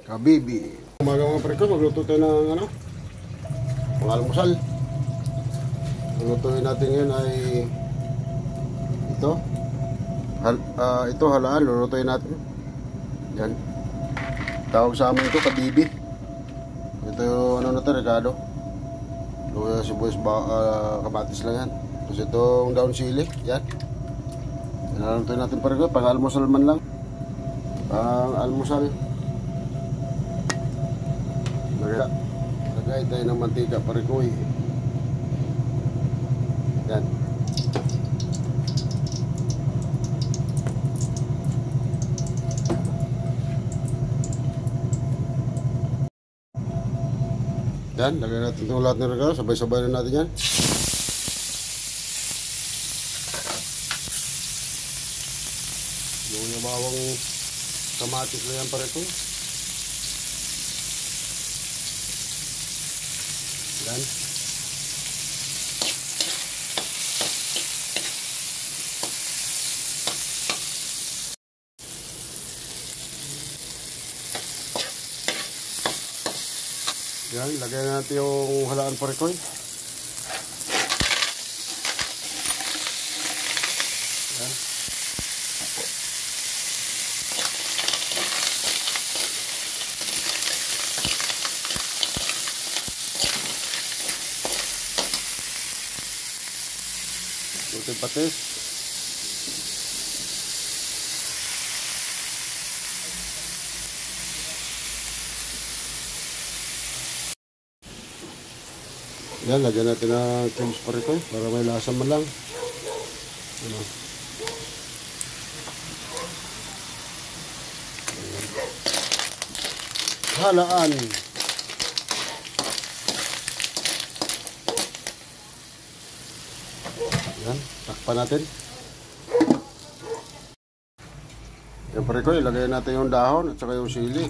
Kabibi. Umaga mga pre ko, magluto tayo ng ano, almusal. Lutuin natin ngayon ay ito halaan, lulutuin natin. Yan. Tawag sa amin ito, kabibi. Ito yung ano na ito, Ricardo. Luya, sibuyas, kamatis lang yan. Tapos itong daon sili, yan. Lulutuin natin pa rin ko, pang almusal man lang. Pang almusal. Lagay tayo ng mantika pa rin ko eh. Yan. Yan, lagay natin itong lahat ng regalo. Sabay-sabay na natin yan. Yung bawang kamatis na yan pare ko. Yan. Yan, lagay natin yung halaan parekoy. Yan. Ito patis. Yan, lagyan natin ng cubes pa rito para may lasa man lang. Ano. Halaan. Yan, takpan natin. Yan pa rito, ilagay natin yung dahon at saka yung sili.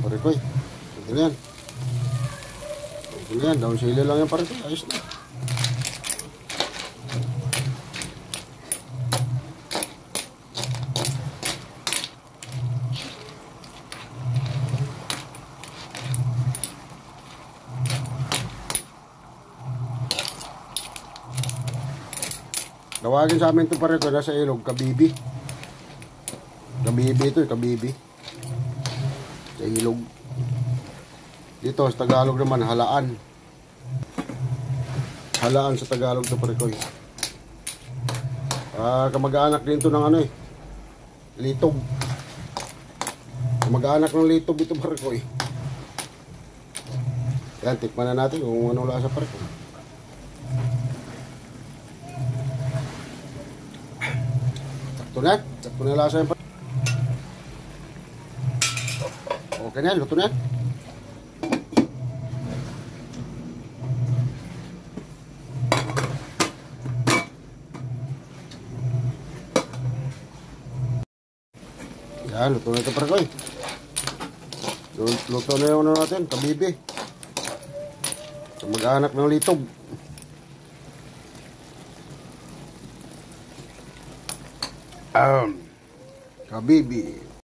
Parikoy, ito na yan. Ito na yan, daun sili lang yan parikoy, ayos na. Tawagin sa amin ito parikoy, nasa ilog, kabibi. Kabibi ito, kabibi. Sa ilog. Dito sa Tagalog naman halaan. Halaan sa Tagalog to parikoy. Kamag-anak din to ng ano eh, litob. Kamag-anak ng litob ito parikoy. Yan, tikman na natin kung ano lasa parikoy. Sakto na lasa yan parikoy. Okay na, luto na. Yan, luto na ito para ko eh. Luto na yung ano natin, kabibi. Mag-anak ng litob. Kabibi.